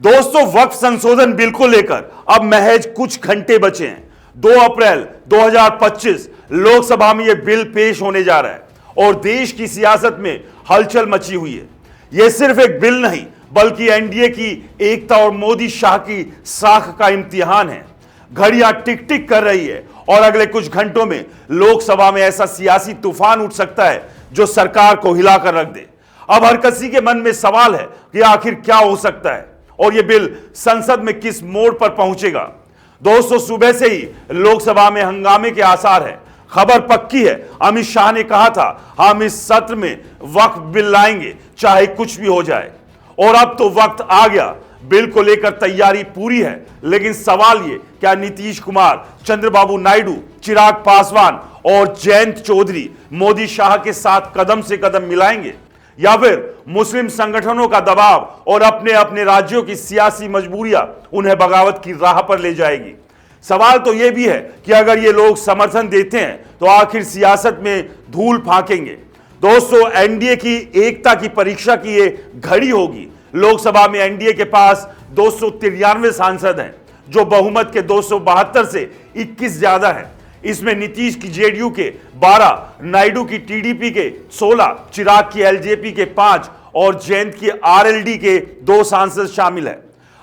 दोस्तों, वक्फ संशोधन बिल को लेकर अब महज कुछ घंटे बचे हैं। 2 अप्रैल 2025 लोकसभा में यह बिल पेश होने जा रहा है और देश की सियासत में हलचल मची हुई है। यह सिर्फ एक बिल नहीं बल्कि एनडीए की एकता और मोदी शाह की साख का इम्तिहान है। घड़ियां टिक टिक कर रही है और अगले कुछ घंटों में लोकसभा में ऐसा सियासी तूफान उठ सकता है जो सरकार को हिलाकर रख दे। अब हर किसी के मन में सवाल है कि आखिर क्या हो सकता है और यह बिल संसद में किस मोड़ पर पहुंचेगा। दोस्तों, सुबह से ही लोकसभा में हंगामे के आसार है। खबर पक्की है, अमित शाह ने कहा था हम इस सत्र में वक्फ बिल लाएंगे चाहे कुछ भी हो जाए। और अब तो वक्त आ गया, बिल को लेकर तैयारी पूरी है। लेकिन सवाल ये, क्या नीतीश कुमार, चंद्रबाबू नायडू, चिराग पासवान और जयंत चौधरी मोदी शाह के साथ कदम से कदम मिलाएंगे या फिर मुस्लिम संगठनों का दबाव और अपने अपने राज्यों की सियासी मजबूरियां उन्हें बगावत की राह पर ले जाएगी। सवाल तो यह भी है कि अगर ये लोग समर्थन देते हैं तो आखिर सियासत में धूल फांकेंगे। दोस्तों, एनडीए की एकता की परीक्षा की ये घड़ी होगी। लोकसभा में एनडीए के पास 293 सांसद हैं, जो बहुमत के 272 से 21 ज्यादा हैं। इसमें नीतीश की जेडीयू के 12, नायडू की टीडीपी के 16, चिराग की एलजेपी के 5 और जयंत की आरएलडी के 2 सांसद शामिल हैं।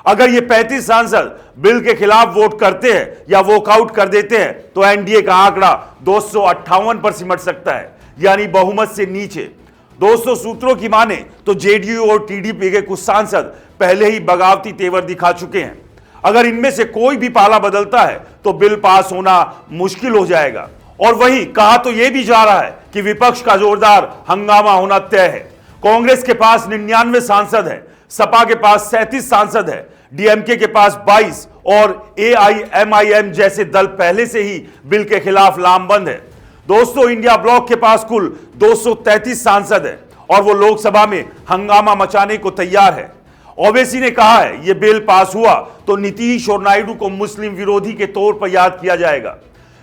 अगर ये 35 सांसद बिल के खिलाफ वोट करते हैं या वॉकआउट कर देते हैं तो एनडीए का आंकड़ा 258 पर सिमट सकता है, यानी बहुमत से नीचे। दोस्तों, सूत्रों की माने तो जेडीयू और टीडीपी के कुछ सांसद पहले ही बगावती तेवर दिखा चुके हैं। अगर इनमें से कोई भी पाला बदलता है तो बिल पास होना मुश्किल हो जाएगा। और वहीं कहा तो यह भी जा रहा है कि विपक्ष का जोरदार हंगामा होना तय है। कांग्रेस के पास 99 सांसद है, सपा के पास 37 सांसद है, डीएमके के पास 22 और एआईएमआईएम जैसे दल पहले से ही बिल के खिलाफ लामबंद है। दोस्तों, इंडिया ब्लॉक के पास कुल 233 सांसद है और वो लोकसभा में हंगामा मचाने को तैयार है। ओवैसी ने कहा है यह बिल पास हुआ तो नीतीश और नायडू को मुस्लिम विरोधी के तौर पर याद किया जाएगा।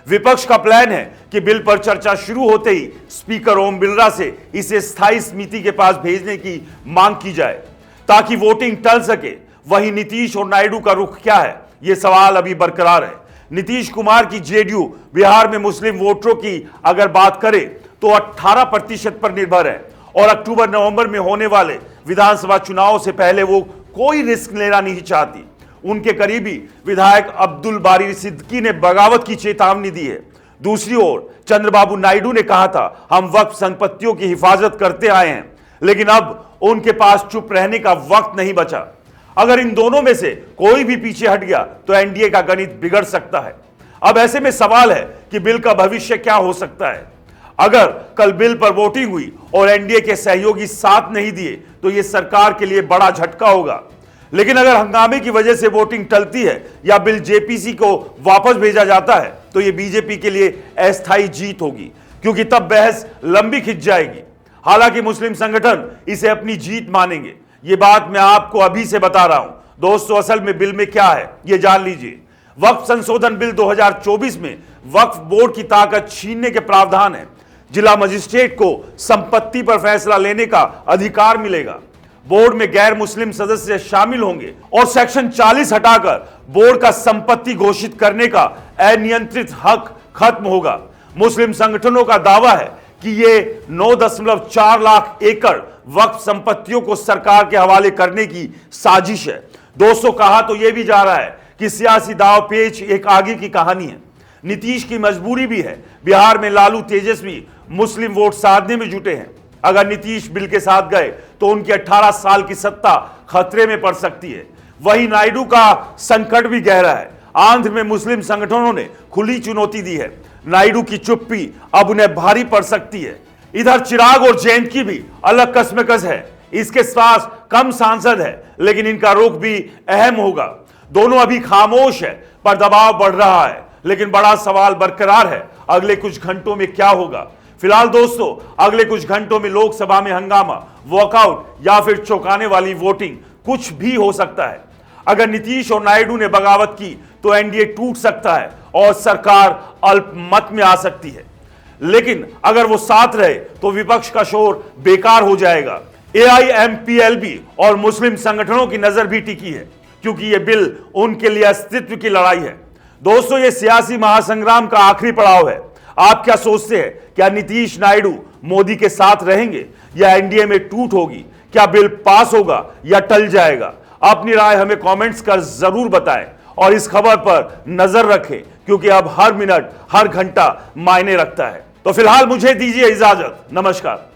विपक्ष का प्लान है कि बिल पर चर्चा शुरू होते ही स्पीकर ओम बिरला से इसे स्थायी समिति के पास भेजने की मांग की जाए ताकि वोटिंग टल सके। वहीं नीतीश और नायडू का रुख क्या है, यह सवाल अभी बरकरार है। नीतीश कुमार की जेडीयू बिहार में मुस्लिम वोटरों की अगर बात करे तो 18% पर निर्भर है और अक्टूबर नवंबर में होने वाले विधानसभा चुनाव से पहले वो कोई रिस्क लेना नहीं चाहती। उनके करीबी विधायक अब्दुल बारी सिद्दीकी ने बगावत की चेतावनी दी है। दूसरी ओर चंद्रबाबू नायडू ने कहा था हम वक्फ संपत्तियों की हिफाजत करते आए हैं, लेकिन अब उनके पास चुप रहने का वक्त नहीं बचा। अगर इन दोनों में से कोई भी पीछे हट गया तो एनडीए का गणित बिगड़ सकता है। अब ऐसे में सवाल है कि बिल का भविष्य क्या हो सकता है। अगर कल बिल पर वोटिंग हुई और एनडीए के सहयोगी साथ नहीं दिए तो यह सरकार के लिए बड़ा झटका होगा। लेकिन अगर हंगामे की वजह से वोटिंग टलती है या बिल जेपीसी को वापस भेजा जाता है तो यह बीजेपी के लिए अस्थायी जीत होगी, क्योंकि तब बहस लंबी खिंच जाएगी। हालांकि मुस्लिम संगठन इसे अपनी जीत मानेंगे। ये बात मैं आपको अभी से बता रहा हूं। दोस्तों, असल में बिल में क्या है ये जान लीजिए। वक्फ संशोधन बिल 2024 में वक्फ बोर्ड की ताकत छीनने के प्रावधान है। जिला मजिस्ट्रेट को संपत्ति पर फैसला लेने का अधिकार मिलेगा। बोर्ड में गैर मुस्लिम सदस्य शामिल होंगे और सेक्शन 40 हटाकर बोर्ड का संपत्ति घोषित करने का अनियंत्रित हक खत्म होगा। मुस्लिम संगठनों का दावा है कि ये 9.4 लाख एकड़ वक्फ संपत्तियों को सरकार के हवाले करने की साजिश है। दोस्तों, कहा तो यह भी जा रहा है कि सियासी दाव पेच एक आगे की कहानी है। नीतीश की मजबूरी भी है। बिहार में लालू तेजस्वी मुस्लिम वोट साधने में जुटे हैं। अगर नीतीश बिल के साथ गए तो उनकी 18 साल की सत्ता खतरे में पड़ सकती है। वहीं नायडू का संकट भी गहरा है। आंध्र में मुस्लिम संगठनों ने खुली चुनौती दी है। नायडू की चुप्पी अब उन्हें भारी पड़ सकती है। इधर चिराग और जयंत की भी अलग कस्मकस है। इसके पास कम सांसद है लेकिन इनका रुख भी अहम होगा। दोनों अभी खामोश है पर दबाव बढ़ रहा है। लेकिन बड़ा सवाल बरकरार है, अगले कुछ घंटों में क्या होगा। फिलहाल दोस्तों, अगले कुछ घंटों में लोकसभा में हंगामा, वॉकआउट या फिर चौंकाने वाली वोटिंग कुछ भी हो सकता है। अगर नीतीश और नायडू ने बगावत की तो एनडीए टूट सकता है और सरकार अल्पमत में आ सकती है। लेकिन अगर वो साथ रहे तो विपक्ष का शोर बेकार हो जाएगा। एआईएमपीएलबी और मुस्लिम संगठनों की नजर भी टिकी है। क्योंकि यह बिल उनके लिए अस्तित्व की लड़ाई है। दोस्तों, यह सियासी महासंग्राम का आखिरी पड़ाव है। आप क्या सोचते हैं? क्या नीतीश नायडू मोदी के साथ रहेंगे या एनडीए में टूट होगी? क्या बिल पास होगा या टल जाएगा? अपनी राय हमें कमेंट्स कर जरूर बताएं और इस खबर पर नजर रखें, क्योंकि अब हर मिनट हर घंटा मायने रखता है। तो फिलहाल मुझे दीजिए इजाजत। नमस्कार।